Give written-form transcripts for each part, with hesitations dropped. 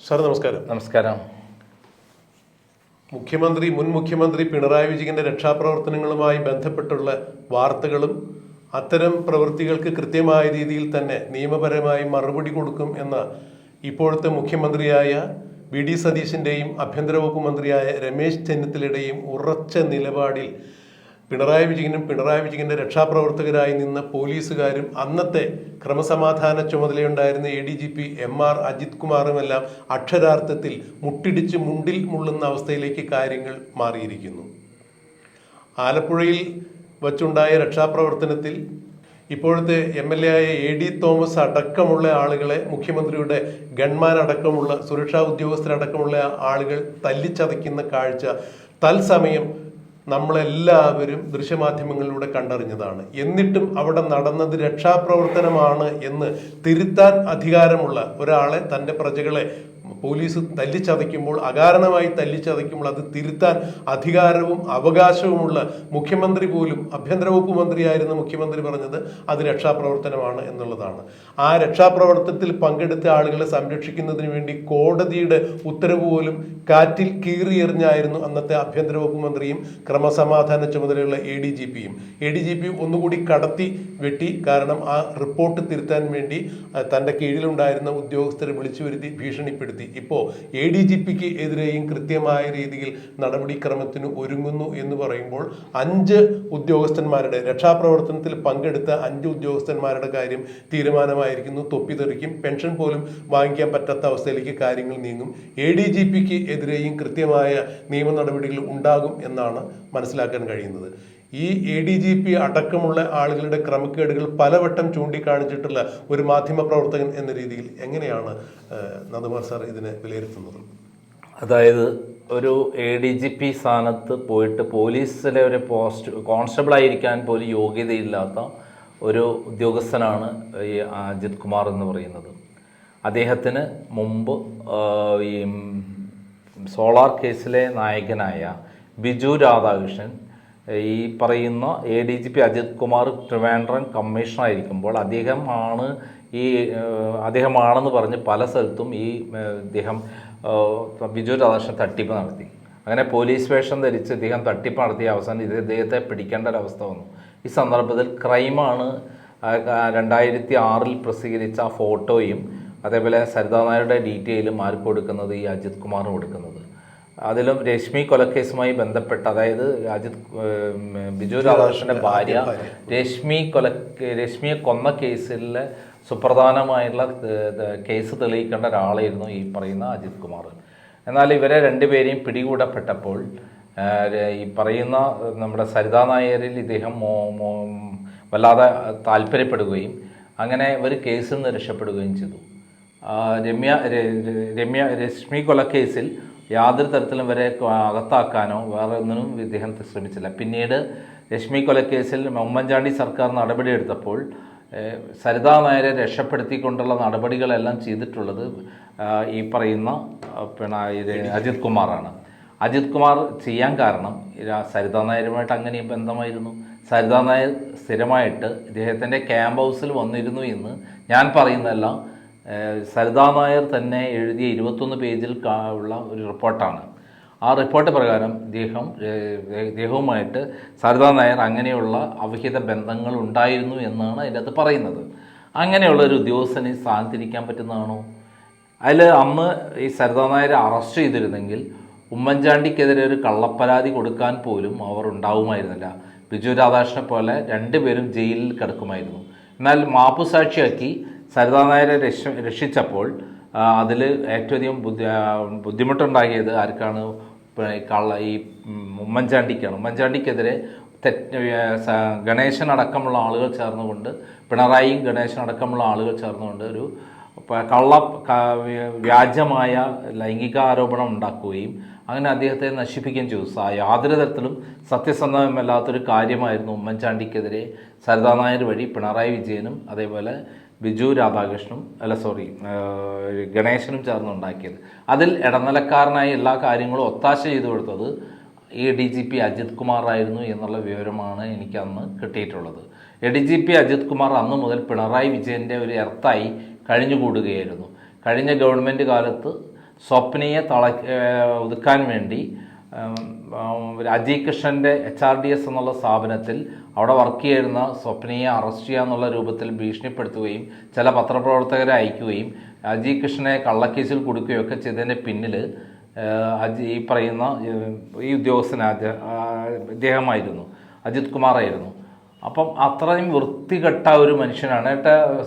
Sir നമസ്കാരം. നമസ്കാരം. മുൻ മുഖ്യമന്ത്രി പിണറായി വിജയന്റെ രക്ഷാപ്രവർത്തനങ്ങളുമായി ബന്ധപ്പെട്ടുള്ള വാർത്തകളും അത്തരം പ്രവൃത്തികൾക്ക് കൃത്യമായ രീതിയിൽ തന്നെ നിയമപരമായി മറുപടി കൊടുക്കും എന്ന ഇപ്പോഴത്തെ മുഖ്യമന്ത്രിയായ വി.ഡി. സതീശന്റെയും ആഭ്യന്തര വകുപ്പ് മന്ത്രിയായ രമേശ് ചെന്നിത്തലയുടെയും ഉറച്ച നിലപാടിൽ പിണറായി വിജയന്റെ രക്ഷാപ്രവർത്തകരായി നിന്ന പോലീസുകാരും അന്നത്തെ ക്രമസമാധാന ചുമതലയുണ്ടായിരുന്ന ADGP MR അജിത് കുമാറുമെല്ലാം അക്ഷരാർത്ഥത്തിൽ മുട്ടിടിച്ച് മുണ്ടിൽ മുള്ളുന്ന അവസ്ഥയിലേക്ക് കാര്യങ്ങൾ മാറിയിരിക്കുന്നു. ആലപ്പുഴയിൽ വച്ചുണ്ടായ രക്ഷാപ്രവർത്തനത്തിൽ ഇപ്പോഴത്തെ MLA ആയ AD തോമസ് അടക്കമുള്ള ആളുകളെ മുഖ്യമന്ത്രിയുടെ ഗൺമാൻ അടക്കമുള്ള സുരക്ഷാ ഉദ്യോഗസ്ഥരടക്കമുള്ള ആളുകൾ തല്ലിച്ചതയ്ക്കുന്ന കാഴ്ച തത്സമയം നമ്മളെല്ലാവരും ദൃശ്യമാധ്യമങ്ങളിലൂടെ കണ്ടറിഞ്ഞതാണ്. എന്നിട്ടും അവിടെ നടന്നത് രക്ഷാപ്രവർത്തനമാണ് എന്ന് തിരുത്താൻ അധികാരമുള്ള ഒരാളെ, തൻ്റെ പ്രജകളെ പോലീസ് തല്ലിച്ചതയ്ക്കുമ്പോൾ, അകാരണമായി തല്ലിച്ചതയ്ക്കുമ്പോൾ അത് തിരുത്താൻ അധികാരവും അവകാശവുമുള്ള മുഖ്യമന്ത്രി പോലും, ആഭ്യന്തര വകുപ്പ് മന്ത്രിയായിരുന്ന മുഖ്യമന്ത്രി പറഞ്ഞത് അത് രക്ഷാപ്രവർത്തനമാണ് എന്നുള്ളതാണ്. ആ രക്ഷാപ്രവർത്തനത്തിൽ പങ്കെടുത്ത ആളുകളെ സംരക്ഷിക്കുന്നതിന് വേണ്ടി കോടതിയുടെ ഉത്തരവ് പോലും കാറ്റിൽ കീറിയെറിഞ്ഞായിരുന്നു അന്നത്തെ ആഭ്യന്തര വകുപ്പ് മന്ത്രിയും ക്രമസമാധാന ചുമതലയുള്ള ADGP ഒന്നുകൂടി കടത്തി വെട്ടി. കാരണം ആ റിപ്പോർട്ട് തിരുത്താൻ വേണ്ടി തൻ്റെ കീഴിലുണ്ടായിരുന്ന ഉദ്യോഗസ്ഥരെ വിളിച്ചു വരുത്തി ഭീഷണിപ്പെടുത്തി. ഇപ്പോൾ ADGPക്ക് എതിരെയും കൃത്യമായ രീതിയിൽ നടപടിക്രമത്തിന് ഒരുങ്ങുന്നു എന്ന് പറയുമ്പോൾ 5 ഉദ്യോഗസ്ഥന്മാരുടെ രക്ഷാപ്രവർത്തനത്തിൽ പങ്കെടുത്ത 5 ഉദ്യോഗസ്ഥന്മാരുടെ കാര്യം തീരുമാനമായിരിക്കുന്നു. തൊപ്പിതെറിക്കും, പെൻഷൻ പോലും വാങ്ങിക്കാൻ പറ്റാത്ത അവസ്ഥയിലേക്ക് കാര്യങ്ങൾ നീങ്ങും. ADGPക്ക് എതിരെയും കൃത്യമായ നിയമ നടപടികൾ ഉണ്ടാകും എന്നാണ് മനസ്സിലാക്കാൻ കഴിയുന്നത്. ഈ ADGP അടക്കമുള്ള ആളുകളുടെ ക്രമക്കേടുകൾ പലവട്ടം ചൂണ്ടിക്കാണിച്ചിട്ടുള്ള ഒരു മാധ്യമ പ്രവർത്തകൻ എന്ന രീതിയിൽ എങ്ങനെയാണ് നന്ദകുമാർ സാർ ഇതിനെ വിലയിരുത്തുന്നത്? അതായത് ഒരു ADGP സ്ഥാനത്ത് പോയിട്ട് പോലീസിലെ ഒരു കോൺസ്റ്റബിൾ ആയിരിക്കാൻ പോലും യോഗ്യതയില്ലാത്ത ഒരു ഉദ്യോഗസ്ഥനാണ് ഈ അജിത് കുമാർ എന്ന് പറയുന്നത്. അദ്ദേഹത്തിന് മുമ്പ് ഈ സോളാർ കേസിലെ നായകനായ ബിജു രാധാകൃഷ്ണൻ, ഈ പറയുന്ന ADGP അജിത് കുമാർ ട്രിവാൻഡ്രം കമ്മീഷണറായിരിക്കുമ്പോൾ അദ്ദേഹമാണെന്ന് പറഞ്ഞ് പല സ്ഥലത്തും ഇദ്ദേഹം ബിജു രാധാകൃഷ്ണൻ തട്ടിപ്പ് നടത്തി. അങ്ങനെ പോലീസ് വേഷം ധരിച്ച് ഇദ്ദേഹം തട്ടിപ്പ് നടത്തിയ അവസാനം ഇദ്ദേഹത്തെ പിടിക്കേണ്ട ഒരവസ്ഥ വന്നു. ഈ സന്ദർഭത്തിൽ ക്രൈമാണ് 2006 പ്രസിദ്ധീകരിച്ച ആ ഫോട്ടോയും അതേപോലെ സരിതാ നായരുടെ ഡീറ്റെയിലും ആർക്ക് കൊടുക്കുന്നത്? ഈ അജിത് കുമാറിന് കൊടുക്കുന്നത്. അതിലും രശ്മി കൊലക്കേസുമായി ബന്ധപ്പെട്ട്, അതായത് ബിജു രാധാകൃഷ്ണന്റെ ഭാര്യ രശ്മിയെ കൊന്ന കേസിലെ സുപ്രധാനമായിട്ടുള്ള കേസ് തെളിയിക്കേണ്ട ഒരാളായിരുന്നു ഈ പറയുന്ന അജിത് കുമാർ. എന്നാൽ ഇവരെ രണ്ടുപേരെയും പിടികൂടപ്പെട്ടപ്പോൾ ഈ പറയുന്ന നമ്മുടെ സരിതാ നായരിൽ ഇദ്ദേഹം വല്ലാതെ താല്പര്യപ്പെടുകയും അങ്ങനെ ഇവർ കേസിൽ നിന്ന് രക്ഷപ്പെടുകയും ചെയ്തു. രശ്മി കൊലക്കേസിൽ യാതൊരു തരത്തിലും വരെ അകത്താക്കാനോ വേറെ ഒന്നിനും ഇദ്ദേഹം ശ്രമിച്ചില്ല. പിന്നീട് രശ്മി കൊലക്കേസിൽ ഉമ്മൻചാണ്ടി സർക്കാർ നടപടിയെടുത്തപ്പോൾ സരിതാ നായരെ രക്ഷപ്പെടുത്തിക്കൊണ്ടുള്ള നടപടികളെല്ലാം ചെയ്തിട്ടുള്ളത് ഈ പറയുന്ന അജിത് കുമാറാണ്. അജിത് കുമാർ ചെയ്യാൻ കാരണം സരിതാ നായരുമായിട്ട് അങ്ങനെ ബന്ധമായിരുന്നു. സരിതാ നായർ സ്ഥിരമായിട്ട് ഇദ്ദേഹത്തിൻ്റെ ക്യാമ്പ് ഹൗസിൽ വന്നിരുന്നു എന്ന് ഞാൻ പറയുന്നതല്ല, സരിതാ നായർ തന്നെ എഴുതിയ 21 പേജിൽ ഉള്ള ഒരു റിപ്പോർട്ടാണ്. ആ റിപ്പോർട്ട് പ്രകാരം ഇദ്ദേഹവുമായിട്ട് സരിതാ നായർ അങ്ങനെയുള്ള അവിഹിത ബന്ധങ്ങൾ ഉണ്ടായിരുന്നു എന്നാണ് അതിൻ്റെ അകത്ത് പറയുന്നത്. അങ്ങനെയുള്ള ഒരു ഉദ്യോഗസ്ഥന് സ്ഥാനത്തിരിക്കാൻ പറ്റുന്നതാണോ? അതിൽ അന്ന് ഈ സരിതാ നായരെ അറസ്റ്റ് ചെയ്തിരുന്നെങ്കിൽ ഉമ്മൻചാണ്ടിക്കെതിരെ ഒരു കള്ളപ്പരാതി കൊടുക്കാൻ പോലും അവർ ഉണ്ടാവുമായിരുന്നില്ല. ബിജു രാധാകൃഷ്ണനെ പോലെ 2 പേരും ജയിലിൽ കിടക്കുമായിരുന്നു. എന്നാൽ മാപ്പുസാക്ഷിയാക്കി സരിതാ നായരെ രക്ഷിച്ചപ്പോൾ അതിൽ ഏറ്റവും ബുദ്ധിമുട്ടുണ്ടാക്കിയത് ആർക്കാണ്? ഈ ഉമ്മൻചാണ്ടിക്കാണ്. ഉമ്മൻചാണ്ടിക്കെതിരെ ഗണേശൻ അടക്കമുള്ള ആളുകൾ ചേർന്നുകൊണ്ട്, പിണറായിയും ഗണേശൻ അടക്കമുള്ള ആളുകൾ ചേർന്നുകൊണ്ട് ഒരു വ്യാജമായ ലൈംഗിക ആരോപണം ഉണ്ടാക്കുകയും അങ്ങനെ അദ്ദേഹത്തെ നശിപ്പിക്കുകയും ചെയ്തു. യാതൊരു തരത്തിലും സത്യസന്ധമല്ലാത്തൊരു കാര്യമായിരുന്നു ഉമ്മൻചാണ്ടിക്കെതിരെ സരിതാ നായർ വഴി പിണറായി വിജയനും അതേപോലെ ബിജു രാധാകൃഷ്ണനും ഗണേശനും ചേർന്നുണ്ടാക്കിയത്. അതിൽ ഇടനിലക്കാരനായി എല്ലാ കാര്യങ്ങളും ഒത്താശ ചെയ്തു കൊടുത്തത് ADGP അജിത് കുമാർ ആയിരുന്നു എന്നുള്ള വിവരമാണ് എനിക്ക് അന്ന് കിട്ടിയിട്ടുള്ളത്. ADGP അജിത് കുമാർ അന്ന് മുതൽ പിണറായി വിജയൻ്റെ ഒരു എർത്തായി കഴിഞ്ഞുകൂടുകയായിരുന്നു. കഴിഞ്ഞ ഗവൺമെൻറ് കാലത്ത് സ്വപ്നയെ ഒതുക്കാൻ വേണ്ടി അജയ് കൃഷ്ണൻ്റെ HRDS എന്നുള്ള സ്ഥാപനത്തിൽ അവിടെ വർക്ക് ചെയ്യുന്ന സ്വപ്നയെ അറസ്റ്റ് ചെയ്യുക എന്നുള്ള രൂപത്തിൽ ഭീഷണിപ്പെടുത്തുകയും ചില പത്രപ്രവർത്തകരെ അയക്കുകയും അജയ് കൃഷ്ണനെ കള്ളക്കേസിൽ കൊടുക്കുകയൊക്കെ ചെയ്തതിൻ്റെ പിന്നിൽ ഈ പറയുന്ന ഈ ഉദ്യോഗസ്ഥൻ ഇദ്ദേഹമായിരുന്നു, അജിത് കുമാറായിരുന്നു. അപ്പം അത്രയും വൃത്തികെട്ട ഒരു മനുഷ്യനാണ്.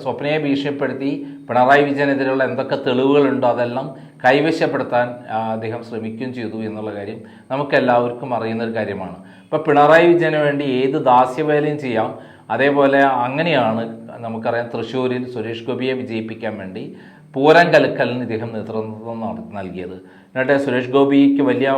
സ്വപ്നയെ ഭീഷണിപ്പെടുത്തി പിണറായി വിജയനെതിരെയുള്ള എന്തൊക്കെ തെളിവുകളുണ്ടോ അതെല്ലാം കൈവശപ്പെടുത്താൻ അദ്ദേഹം ശ്രമിക്കുകയും ചെയ്തു എന്നുള്ള കാര്യം നമുക്കെല്ലാവർക്കും അറിയുന്നൊരു കാര്യമാണ്. ഇപ്പോൾ പിണറായി വിജയന് വേണ്ടി ഏത് ദാസ്യവേലയും ചെയ്യാം. അതേപോലെ അങ്ങനെയാണ് നമുക്കറിയാം തൃശ്ശൂരിൽ സുരേഷ് ഗോപിയെ വിജയിപ്പിക്കാൻ വേണ്ടി പൂരം കലക്കലിന് ഇദ്ദേഹം നേതൃത്വം നൽകിയത്. എന്നിട്ട് സുരേഷ് ഗോപിക്ക് വലിയ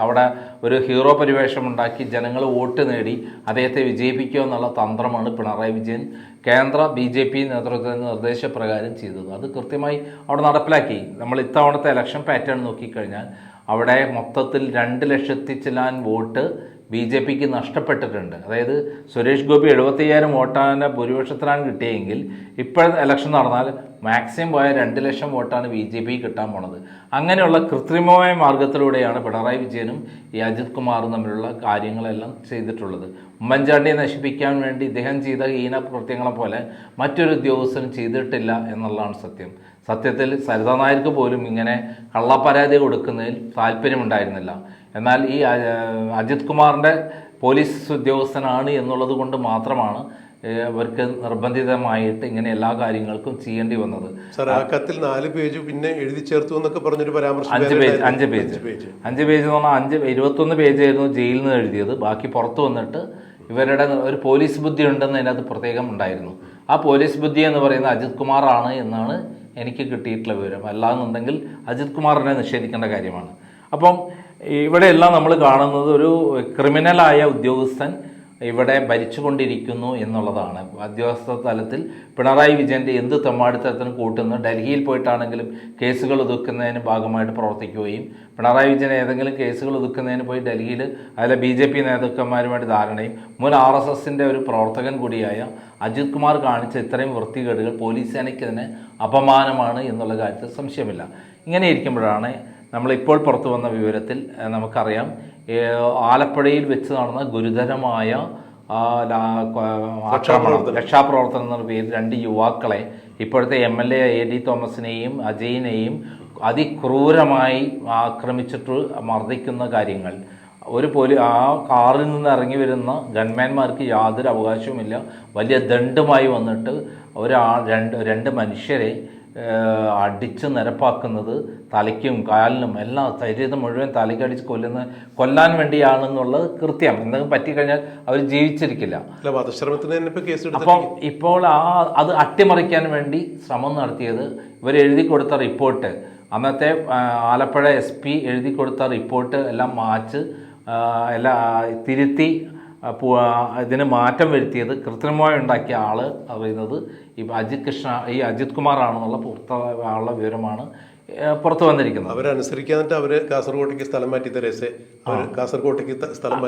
അവിടെ ഒരു ഹീറോ പരിവേഷം ഉണ്ടാക്കി ജനങ്ങൾ വോട്ട് നേടി അദ്ദേഹത്തെ വിജയിപ്പിക്കുക എന്നുള്ള തന്ത്രമാണ് പിണറായി വിജയൻ കേന്ദ്ര BJP നേതൃത്വത്തിൻ്റെ നിർദ്ദേശപ്രകാരം ചെയ്തത്. അത് കൃത്യമായി അവിടെ നടപ്പിലാക്കി. നമ്മൾ ഇത്തവണത്തെ ഇലക്ഷൻ പാറ്റേൺ നോക്കിക്കഴിഞ്ഞാൽ അവിടെ മൊത്തത്തിൽ 2 ലക്ഷത്തിൽ ചില്ലാൻ വോട്ട് BJPക്ക് നഷ്ടപ്പെട്ടിട്ടുണ്ട്. അതായത് സുരേഷ് ഗോപി 75,000 വോട്ടാണ് ഭൂരിപക്ഷത്തിനാണ് കിട്ടിയെങ്കിൽ ഇപ്പോഴത്തെ ഇലക്ഷൻ നടന്നാൽ മാക്സിമം പോയ 2 ലക്ഷം വോട്ടാണ് BJP കിട്ടാൻ പോണത്. അങ്ങനെയുള്ള കൃത്രിമമായ മാർഗത്തിലൂടെയാണ് പിണറായി വിജയനും ഈ അജിത് കുമാറും തമ്മിലുള്ള കാര്യങ്ങളെല്ലാം ചെയ്തിട്ടുള്ളത്. ഉമ്മൻചാണ്ടിയെ നശിപ്പിക്കാൻ വേണ്ടി ഇദ്ദേഹം ചെയ്ത ഹീനകൃത്യങ്ങളെ പോലെ മറ്റൊരു ഉദ്യോഗസ്ഥനും ചെയ്തിട്ടില്ല എന്നുള്ളതാണ് സത്യം. സത്യത്തിൽ സരിതാ നായർക്ക് പോലും ഇങ്ങനെ കള്ളപ്പരാതി കൊടുക്കുന്നതിൽ താല്പര്യമുണ്ടായിരുന്നില്ല. എന്നാൽ ഈ അജിത് കുമാറിൻ്റെ പോലീസ് ഉദ്യോഗസ്ഥനാണ് എന്നുള്ളത് കൊണ്ട് മാത്രമാണ് അവർക്ക് നിർബന്ധിതമായിട്ട് ഇങ്ങനെ എല്ലാ കാര്യങ്ങൾക്കും ചെയ്യേണ്ടി വന്നത്. സാർ, ആ കത്തിൽ 4 പേജ് പിന്നെ എഴുതി ചേർത്തു എന്നൊക്കെ പറഞ്ഞൊരു പരാമർശം. 5 പേജ് എന്ന് പറഞ്ഞാൽ 21 പേജായിരുന്നു ജയിലിൽ നിന്ന് എഴുതിയത്. ബാക്കി പുറത്തു വന്നിട്ട് ഇവരുടെ ഒരു പോലീസ് ബുദ്ധി ഉണ്ടെന്ന് അതിനകത്ത് പ്രത്യേകം ഉണ്ടായിരുന്നു. ആ പോലീസ് ബുദ്ധി എന്ന് പറയുന്നത് അജിത് കുമാറാണ് എന്നാണ് എനിക്ക് കിട്ടിയിട്ടുള്ള വിവരം. അല്ലാന്നുണ്ടെങ്കിൽ അജിത് കുമാറിനെ നിഷേധിക്കേണ്ട കാര്യമാണ്. അപ്പം ഇവിടെയെല്ലാം നമ്മൾ കാണുന്നത് ഒരു ക്രിമിനലായ ഉദ്യോഗസ്ഥൻ ഇവിടെ ഭരിച്ചുകൊണ്ടിരിക്കുന്നു എന്നുള്ളതാണ്. ഉദ്യോഗസ്ഥ തലത്തിൽ പിണറായി വിജയൻ്റെ എന്ത് തെമ്മാടിത്തരത്തിനും കൂട്ടുന്നു. ഡൽഹിയിൽ പോയിട്ടാണെങ്കിലും കേസുകൾ ഒതുക്കുന്നതിന് ഭാഗമായിട്ട് പ്രവർത്തിക്കുകയും പിണറായി വിജയൻ ഏതെങ്കിലും കേസുകൾ ഒതുക്കുന്നതിന് പോയി ഡൽഹിയിൽ അതിലെ BJP നേതാക്കന്മാരുമായിട്ട് ധാരണയും മുൻ RSSൻ്റെ ഒരു പ്രവർത്തകൻ കൂടിയായ അജിത് കുമാർ കാണിച്ച ഇത്രയും വൃത്തികേടുകൾ പോലീസ് സേനയ്ക്ക് തന്നെ അപമാനമാണ് എന്നുള്ള കാര്യത്തിൽ സംശയമില്ല. ഇങ്ങനെ ഇരിക്കുമ്പോഴാണ് നമ്മളിപ്പോൾ പുറത്തു വന്ന വിവരത്തിൽ നമുക്കറിയാം ആലപ്പുഴയിൽ വെച്ച് നടന്ന ഗുരുതരമായ രക്ഷാപ്രവർത്തനം എന്ന പേരിൽ 2 യുവാക്കളെ ഇപ്പോഴത്തെ MLA AD തോമസിനെയും അജയിനെയും അതിക്രൂരമായി ആക്രമിച്ചിട്ട് മർദ്ദിക്കുന്ന കാര്യങ്ങൾ ആ കാറിൽ നിന്ന് ഇറങ്ങി വരുന്ന ഗൺമാൻമാർക്ക് യാതൊരു അവകാശവുമില്ല. വലിയ ദണ്ഡുമായി വന്നിട്ട് രണ്ട് മനുഷ്യരെ അടിച്ച് നിരപ്പാക്കുന്നത് തലയ്ക്കും കാലിനും എല്ലാം ശരീരം മുഴുവൻ തലയ്ക്കടിച്ച് കൊല്ലാൻ വേണ്ടിയാണെന്നുള്ളത് കൃത്യം. എന്തെങ്കിലും പറ്റിക്കഴിഞ്ഞാൽ അവർ ജീവിച്ചിരിക്കില്ല. അപ്പം ഇപ്പോൾ അത് അട്ടിമറിക്കാൻ വേണ്ടി ശ്രമം നടത്തിയത് ഇവരെഴുതി കൊടുത്ത റിപ്പോർട്ട്, അന്നത്തെ ആലപ്പുഴ SP എഴുതി കൊടുത്ത റിപ്പോർട്ട് എല്ലാം മാച്ച് തിരുത്തി ഇതിന് മാറ്റം വരുത്തിയത് കൃത്രിമമായി ഉണ്ടാക്കിയ ആൾ അറിയുന്നത് ഈ അജിത് കുമാറാണെന്നുള്ള പുറത്തുള്ള വിവരമാണ് പുറത്തു വന്നിരിക്കുന്നത്. അവരനുസരിക്കാന്നിട്ട് അവര് കാസർഗോട്ടേക്ക് സ്ഥലം മാറ്റി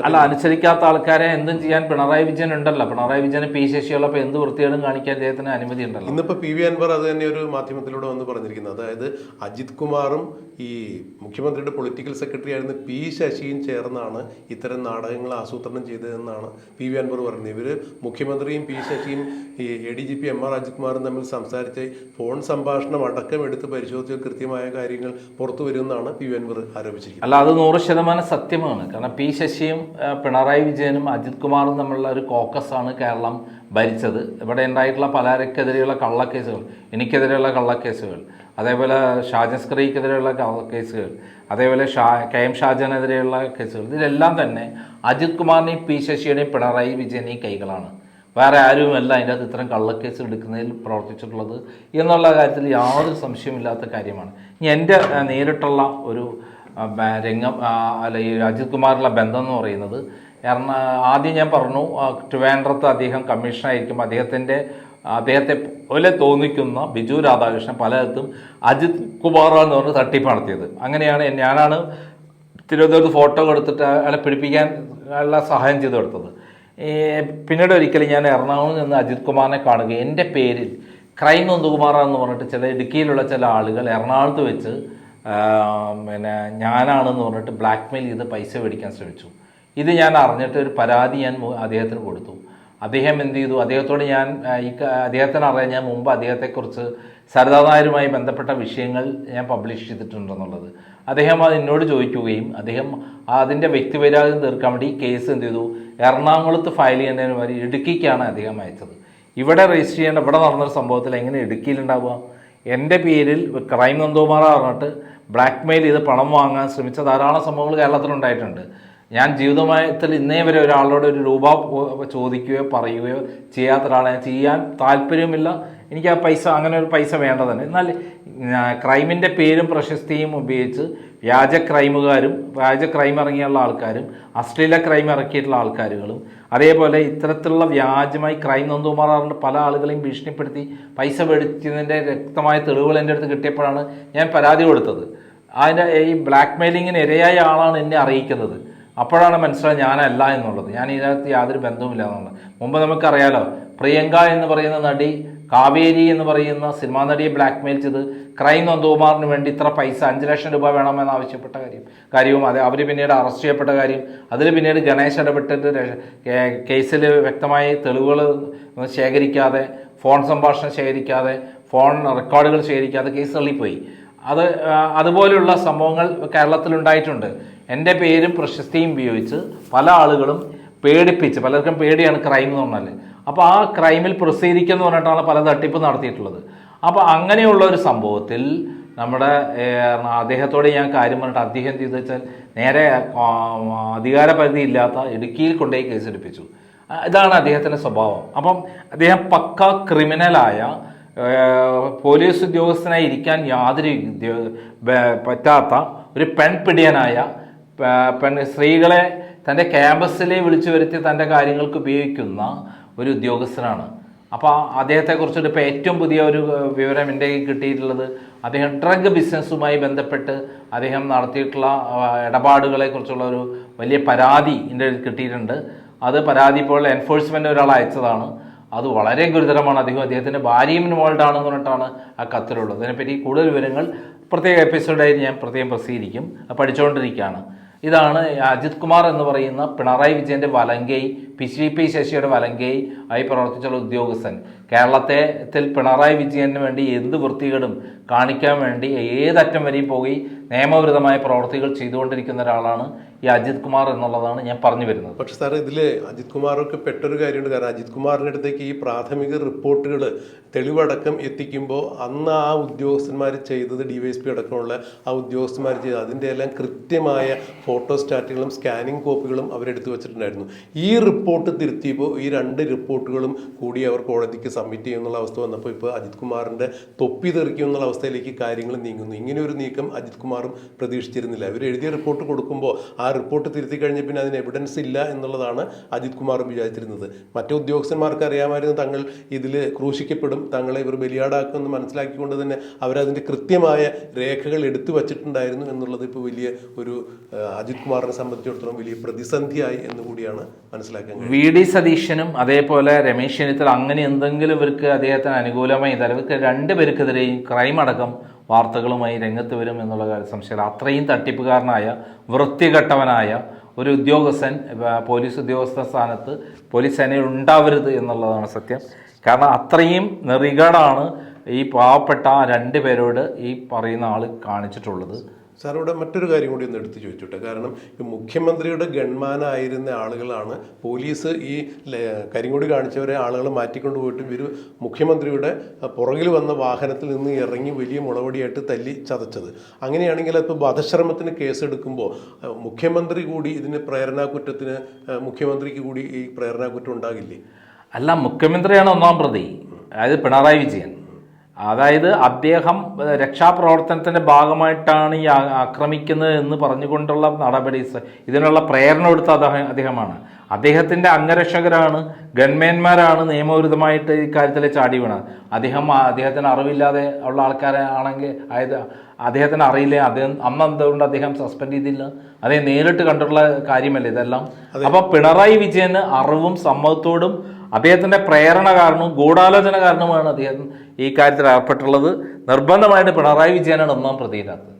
അല്ല, അനുസരിക്കാത്ത ആൾക്കാരെ എന്തും ചെയ്യാൻ പിണറായി വിജയൻ ഉണ്ടല്ലോ. പിണറായി വിജയന് P ശശിയുള്ളപ്പോൾ എന്ത് വൃത്തികേടും കാണിക്കാൻ അദ്ദേഹത്തിന് അനുമതി ഉണ്ടല്ലോ. ഇന്നിപ്പോ PV അൻവർ അത് തന്നെ ഒരു മാധ്യമത്തിലൂടെ വന്ന് പറഞ്ഞിരിക്കുന്നത്. അതായത് അജിത് കുമാറും ഈ മുഖ്യമന്ത്രിയുടെ പൊളിറ്റിക്കൽ സെക്രട്ടറി ആയിരുന്ന P ശശിയും ചേർന്നാണ് ഇത്തരം നാടകങ്ങൾ ആസൂത്രണം ചെയ്തതെന്നാണ് PV അൻവർ പറയുന്നത്. ഇവര് മുഖ്യമന്ത്രിയും P ശശിയും ഈ ADGP MR അജിത് കുമാറും തമ്മിൽ സംസാരിച്ച് ഫോൺ സംഭാഷണം അടക്കം എടുത്ത് പരിശോധിച്ച കൃത്യമായ കാര്യങ്ങൾ പുറത്തു വരുമെന്നാണ് PV അൻവർ ആരോപിച്ചിരിക്കുന്നത്. അല്ല, അത് 100% സത്യമാണ്. കാരണം P ശശിയും പിണറായി വിജയനും അജിത് കുമാറും തമ്മിലുള്ള ഒരു കോക്കസാണ് കേരളം ഭരിച്ചത്. ഇവിടെ ഉണ്ടായിട്ടുള്ള പലർക്കെതിരെയുള്ള കള്ളക്കേസുകൾ, എനിക്കെതിരെയുള്ള കള്ളക്കേസുകൾ, അതേപോലെ ഷാജൻ സ്കറിക്കെതിരെയുള്ള കേസുകൾ, അതേപോലെ KM ഷാജനെതിരെയുള്ള കേസുകൾ, ഇതിലെല്ലാം തന്നെ അജിത് കുമാറിനെയും P ശശിയുടെയും പിണറായി വിജയനെയും കൈകളാണ്. വേറെ ആരുമല്ല അതിൻ്റെ അകത്ത് ഇത്തരം കള്ളക്കേസ് എടുക്കുന്നതിൽ പ്രവർത്തിച്ചിട്ടുള്ളത് എന്നുള്ള കാര്യത്തിൽ യാതൊരു സംശയമില്ലാത്ത കാര്യമാണ്. ഇനി എൻ്റെ നേരിട്ടുള്ള ഒരു രംഗം ഈ അജിത് കുമാറിലുള്ള ബന്ധം എന്ന് പറയുന്നത്, ആദ്യം ഞാൻ പറഞ്ഞു ട്രിവാൻഡ്രത്ത് അദ്ദേഹം കമ്മീഷണറായിരിക്കും. അദ്ദേഹത്തെ പോലെ തോന്നിക്കുന്ന ബിജു രാധാകൃഷ്ണൻ പലയിടത്തും അജിത് കുമാർ എന്ന് പറഞ്ഞ് തട്ടിപ്പ് നടത്തിയത്. അങ്ങനെയാണ് ഞാനാണ് തിരുവനന്തപുരത്ത് ഫോട്ടോ കൊടുത്തിട്ട് അയാളെ പിടിപ്പിക്കാൻ ഉള്ള സഹായം ചെയ്ത് കൊടുത്തത്. പിന്നീട് ഒരിക്കലും ഞാൻ എറണാകുളത്ത് നിന്ന് അജിത് കുമാറിനെ കാണുക, എൻ്റെ പേരിൽ ക്രൈം നന്ദകുമാർ എന്ന് പറഞ്ഞിട്ട് ഇടുക്കിയിലുള്ള ചില ആളുകൾ എറണാകുളത്ത് വെച്ച് പിന്നെ ഞാനാണെന്ന് പറഞ്ഞിട്ട് ബ്ലാക്ക്മെയിൽ ചെയ്ത് പൈസ മേടിക്കാൻ ശ്രമിച്ചു. ഇത് ഞാൻ അറിഞ്ഞിട്ട് ഒരു പരാതി ഞാൻ അദ്ദേഹത്തിന് കൊടുത്തു. അദ്ദേഹം എന്ത് ചെയ്തു, അദ്ദേഹത്തോട് ഞാൻ അദ്ദേഹത്തിന് അറിയാൻ ഞാൻ മുമ്പ് അദ്ദേഹത്തെക്കുറിച്ച് സരിതാ നായരുമായി ബന്ധപ്പെട്ട വിഷയങ്ങൾ ഞാൻ പബ്ലിഷ് ചെയ്തിട്ടുണ്ടെന്നുള്ളത്. അദ്ദേഹം അത് എന്നോട് ചോദിക്കുകയും അദ്ദേഹം അതിൻ്റെ വ്യക്തിപരാഗം തീർക്കാൻ വേണ്ടി കേസ് എന്ത് ചെയ്തു, എറണാകുളത്ത് ഫയൽ ചെയ്യുന്നതിന് വരെ ഇടുക്കിക്കാണ് അദ്ദേഹം അയച്ചത്. ഇവിടെ രജിസ്റ്റർ ചെയ്യേണ്ട ഇവിടെ നടന്നൊരു സംഭവത്തിൽ എങ്ങനെ ഇടുക്കിയിലുണ്ടാവുക? എൻ്റെ പേരിൽ ക്രൈം നന്ദകുമാർ പറഞ്ഞിട്ട് ബ്ലാക്ക്മെയിൽ ചെയ്ത് പണം വാങ്ങാൻ ശ്രമിച്ച ധാരാളം സംഭവങ്ങൾ കേരളത്തിലുണ്ടായിട്ടുണ്ട്. ഞാൻ ജീവിതത്തിൽ ഇന്നേ വരെ ഒരാളോട് ഒരു രൂപ ചോദിക്കുകയോ പറയുകയോ ചെയ്യാത്ത ഒരാളെ ചെയ്യാൻ താല്പര്യമില്ല. എനിക്ക് ആ പൈസ, അങ്ങനെ ഒരു പൈസ വേണ്ടതന്നെ. എന്നാൽ ക്രൈമിൻ്റെ പേരും പ്രശസ്തിയും ഉപയോഗിച്ച് വ്യാജ ക്രൈമുകാരും വ്യാജ ക്രൈം ഇറങ്ങിയുള്ള ആൾക്കാരും അശ്ലീല ക്രൈം ഇറക്കിയിട്ടുള്ള ആൾക്കാരുകളും അതേപോലെ ഇത്തരത്തിലുള്ള വ്യാജമായി ക്രൈം നന്ദകുമാറിൻ്റെ പല ആളുകളെയും ഭീഷണിപ്പെടുത്തി പൈസ മേടിച്ചതിൻ്റെ വ്യക്തമായ തെളിവുകൾ എൻ്റെ അടുത്ത് കിട്ടിയപ്പോഴാണ് ഞാൻ പരാതി കൊടുത്തത്. അതിൻ്റെ ഈ ബ്ലാക്ക് മെയിലിങ്ങിന് ഇരയായ ആളാണ് എന്നെ അറിയിക്കുന്നത്. അപ്പോഴാണ് മനസ്സിലായത് ഞാനല്ല എന്നുള്ളത്, ഞാൻ ഇതിനകത്ത് യാതൊരു ബന്ധവുമില്ല എന്നുള്ളത്. മുമ്പ് നമുക്കറിയാലോ, പ്രിയങ്ക എന്ന് പറയുന്ന നടി കാവേരി എന്ന് പറയുന്ന സിനിമാ നടിയെ ബ്ലാക്ക്മെയിൽ ചെയ്ത് ക്രൈം നന്ദകുമാറിന് വേണ്ടി ഇത്ര പൈസ 5 ലക്ഷം രൂപ വേണമെന്ന് ആവശ്യപ്പെട്ട കാര്യവും അത് അവർ പിന്നീട് അറസ്റ്റ് ചെയ്യപ്പെട്ട കാര്യം, അതിൽ പിന്നീട് ഗണേശ് ഇടപെട്ടിട്ട് കേസിൽ വ്യക്തമായി തെളിവുകൾ ശേഖരിക്കാതെ, ഫോൺ സംഭാഷണം ശേഖരിക്കാതെ, ഫോൺ റെക്കോർഡുകൾ ശേഖരിക്കാതെ കേസ് തള്ളിപ്പോയി. അതുപോലെയുള്ള സംഭവങ്ങൾ കേരളത്തിലുണ്ടായിട്ടുണ്ട്. എൻ്റെ പേരും പ്രശസ്തിയും ഉപയോഗിച്ച് പല ആളുകളും പേടിപ്പിച്ച്, പലർക്കും പേടിയാണ് ക്രൈം എന്ന് പറഞ്ഞാൽ, അപ്പോൾ ആ ക്രൈമിൽ പ്രസിദ്ധീകരിക്കുമെന്ന് പറഞ്ഞിട്ടാണ് പല തട്ടിപ്പ് നടത്തിയിട്ടുള്ളത്. അപ്പോൾ അങ്ങനെയുള്ള ഒരു സംഭവത്തിൽ നമ്മുടെ അദ്ദേഹത്തോട് ഞാൻ കാര്യം പറഞ്ഞിട്ട് അദ്ദേഹം എന്ത് ചെയ്തു വെച്ചാൽ നേരെ അധികാരപരിധി ഇല്ലാത്ത ഇടുക്കിയിൽ കൊണ്ടുപോയി കേസെടുപ്പിച്ചു. ഇതാണ് അദ്ദേഹത്തിൻ്റെ സ്വഭാവം. അപ്പം അദ്ദേഹം പക്ക ക്രിമിനലായ പോലീസ് ഉദ്യോഗസ്ഥനായി ഇരിക്കാൻ യാതൊരു പറ്റാത്ത ഒരു പെൺപിടിയനായ സ്ത്രീകളെ തൻ്റെ ക്യാമ്പസിലെ വിളിച്ചു വരുത്തി തൻ്റെ കാര്യങ്ങൾക്ക് ഉപയോഗിക്കുന്ന ഒരു ഉദ്യോഗസ്ഥനാണ്. അപ്പോൾ അദ്ദേഹത്തെക്കുറിച്ചിട്ട് ഇപ്പോൾ ഏറ്റവും പുതിയ ഒരു വിവരം എൻ്റെ കയ്യിൽ കിട്ടിയിട്ടുള്ളത്, അദ്ദേഹം ഡ്രഗ് ബിസിനസ്സുമായി ബന്ധപ്പെട്ട് അദ്ദേഹം നടത്തിയിട്ടുള്ള ഇടപാടുകളെക്കുറിച്ചുള്ള ഒരു വലിയ പരാതി എൻ്റെ കയ്യിൽ കിട്ടിയിട്ടുണ്ട്. അത് പരാതി ഇപ്പോൾ എൻഫോഴ്സ്മെൻറ്റ് ഒരാൾ അയച്ചതാണ്. അത് വളരെ ഗുരുതരമാണ്. അദ്ദേഹത്തിൻ്റെ ഭാര്യയും ഇൻവോൾവ് ആണെന്ന് പറഞ്ഞിട്ടാണ് ആ കത്തിലുള്ളത്. അതിനെപ്പറ്റി കൂടുതൽ വിവരങ്ങൾ പ്രത്യേക എപ്പിസോഡായി ഞാൻ പ്രത്യേകം പ്രസിദ്ധീകരിക്കും. പഠിച്ചുകൊണ്ടിരിക്കുകയാണ്. ഇതാണ് അജിത് കുമാർ എന്ന് പറയുന്ന പിണറായി വിജയൻ്റെ വലങ്കൈ, പി ശശിയുടെ വലങ്കൈ ആയി പ്രവർത്തിച്ചുള്ള ഉദ്യോഗസ്ഥൻ. കേരളത്തിൽ പിണറായി വിജയന് വേണ്ടി എന്ത് വൃത്തികേടും കാണിക്കാൻ വേണ്ടി ഏതറ്റം വരെയും പോയി നിയമവിരുദ്ധമായ പ്രവർത്തികൾ ചെയ്തുകൊണ്ടിരിക്കുന്ന ഒരാളാണ് ഈ അജിത് കുമാർ എന്നുള്ളതാണ് ഞാൻ പറഞ്ഞു വരുന്നത്. പക്ഷെ സാർ, ഇതിൽ അജിത് കുമാറൊക്കെ പെട്ടൊരു കാര്യമുണ്ട്. കാരണം അജിത് കുമാറിൻ്റെ അടുത്തേക്ക് ഈ പ്രാഥമിക റിപ്പോർട്ടുകൾ തെളിവടക്കം എത്തിക്കുമ്പോൾ അന്ന് ആ ഉദ്യോഗസ്ഥന്മാർ ചെയ്തത്, DYSP അടക്കമുള്ള ആ ഉദ്യോഗസ്ഥന്മാർ ചെയ്തത് അതിൻ്റെ എല്ലാം കൃത്യമായ ഫോട്ടോസ്റ്റാറ്റുകളും സ്കാനിങ് കോപ്പികളും അവരെടുത്തു വച്ചിട്ടുണ്ടായിരുന്നു. ഈ റിപ്പോർട്ട് തിരുത്തിയപ്പോൾ ഈ 2 റിപ്പോർട്ടുകളും കൂടി അവർ കോടതിക്ക് സബ്മിറ്റ് ചെയ്യുന്നുള്ള അവസ്ഥ വന്നപ്പോൾ ഇപ്പോൾ അജിത് കുമാറിൻ്റെ തൊപ്പി തെറിക്കും എന്നുള്ള അവസ്ഥയിലേക്ക് കാര്യങ്ങൾ നീങ്ങുന്നു. ഇങ്ങനെ ഒരു നീക്കം അജിത് കുമാറും പ്രതീക്ഷിച്ചിരുന്നില്ല. അവർ എഴുതിയ റിപ്പോർട്ട് കൊടുക്കുമ്പോൾ ആ റിപ്പോർട്ട് തിരുത്തി കഴിഞ്ഞ പിന്നെ അതിന് എവിഡൻസ് ഇല്ല എന്നുള്ളതാണ് അജിത് കുമാറും വിചാരിച്ചിരുന്നത്. മറ്റു ഉദ്യോഗസ്ഥന്മാർക്ക് അറിയാമായിരുന്നു തങ്ങൾ ഇതിൽ ക്രൂശിക്കപ്പെടും, തങ്ങളെ ഇവർ ബലിയാടാക്കുമെന്ന് മനസ്സിലാക്കിക്കൊണ്ട് തന്നെ അവരതിൻ്റെ കൃത്യമായ രേഖകൾ എടുത്തു വച്ചിട്ടുണ്ടായിരുന്നു എന്നുള്ളത് ഇപ്പോൾ വലിയ ഒരു അജിത് കുമാറിനെ സംബന്ധിച്ചിടത്തോളം വലിയ പ്രതിസന്ധിയായി എന്നുകൂടിയാണ് മനസ്സിലാക്കാൻ കഴിയുന്നത്. VD സതീശനും അതേപോലെ രമേശ് ചെന്നിത്തല അങ്ങനെ എന്തെങ്കിലും ഇവർക്ക് അദ്ദേഹത്തിന് അനുകൂലമായി ഇവർക്ക് 2 പേർക്കെതിരെയും ക്രൈം അടക്കം വാർത്തകളുമായി രംഗത്ത് വരും എന്നുള്ള സംശയം. അത്രയും തട്ടിപ്പുകാരനായ വൃത്തികെട്ടവനായ ഒരു ഉദ്യോഗസ്ഥൻ പോലീസ് ഉദ്യോഗസ്ഥ സ്ഥാനത്ത് പോലീസ് സേനയിൽ ഉണ്ടാവരുത് എന്നുള്ളതാണ് സത്യം. കാരണം അത്രയും നെറികേടാണ് ഈ പാവപ്പെട്ട 2 പേരോട് ഈ പറയുന്ന ആൾ കാണിച്ചിട്ടുള്ളത്. സാർ, ഇവിടെ മറ്റൊരു കാര്യം കൂടി ഒന്ന് എടുത്ത് ചോദിച്ചോട്ടെ. കാരണം ഈ മുഖ്യമന്ത്രിയുടെ ഗൺമാനായിരുന്ന ആളുകളാണ് പോലീസ് ഈ കരിങ്കൊടി കാണിച്ചവരെ ആളുകൾ മാറ്റിക്കൊണ്ട് പോയിട്ട് ഇവർ മുഖ്യമന്ത്രിയുടെ പുറകിൽ വന്ന വാഹനത്തിൽ നിന്ന് ഇറങ്ങി വലിയ മുളവടിയായിട്ട് തല്ലി ചതച്ചത്. അങ്ങനെയാണെങ്കിൽ ഇപ്പോൾ വധശ്രമത്തിന് കേസെടുക്കുമ്പോൾ മുഖ്യമന്ത്രി കൂടി ഇതിന് പ്രേരണാകുറ്റത്തിന് മുഖ്യമന്ത്രിക്ക് കൂടി ഈ പ്രേരണാകുറ്റം ഉണ്ടാകില്ലേ? അല്ല, മുഖ്യമന്ത്രിയാണ് 1ാം പ്രതി, അതായത് പിണറായി വിജയൻ. അതായത് അദ്ദേഹം രക്ഷാപ്രവർത്തനത്തിൻ്റെ ഭാഗമായിട്ടാണ് ഈ ആക്രമിക്കുന്നത് എന്ന് പറഞ്ഞുകൊണ്ടുള്ള നടപടി, ഇതിനുള്ള പ്രേരണ കൊടുത്ത അദ്ദേഹമാണ്. അദ്ദേഹത്തിൻ്റെ അംഗരക്ഷകരാണ്, ഗൺമാന്മാരാണ് നിയമവിരുദ്ധമായിട്ട് ഇക്കാര്യത്തിൽ ചാടി വീണത്. അദ്ദേഹത്തിന് അറിവില്ലാതെ ഉള്ള ആൾക്കാരെ ആണെങ്കിൽ, അതായത് അദ്ദേഹത്തിന് അറിയില്ല, അന്ന് എന്തുകൊണ്ട് അദ്ദേഹം സസ്പെൻഡ് ചെയ്തില്ല? അദ്ദേഹം നേരിട്ട് കണ്ടിട്ടുള്ള കാര്യമല്ലേ ഇതെല്ലാം. അപ്പോൾ പിണറായി വിജയന് അറിവും സമ്മതത്തോടും അദ്ദേഹത്തിൻ്റെ പ്രേരണ കാരണവും ഗൂഢാലോചന കാരണവുമാണ് അദ്ദേഹം ഈ കാര്യത്തിൽ ഏർപ്പെട്ടുള്ളത്. നിർബന്ധമായിട്ട് പിണറായി വിജയനാണ് 1ാം പ്രതിയിനകത്ത്.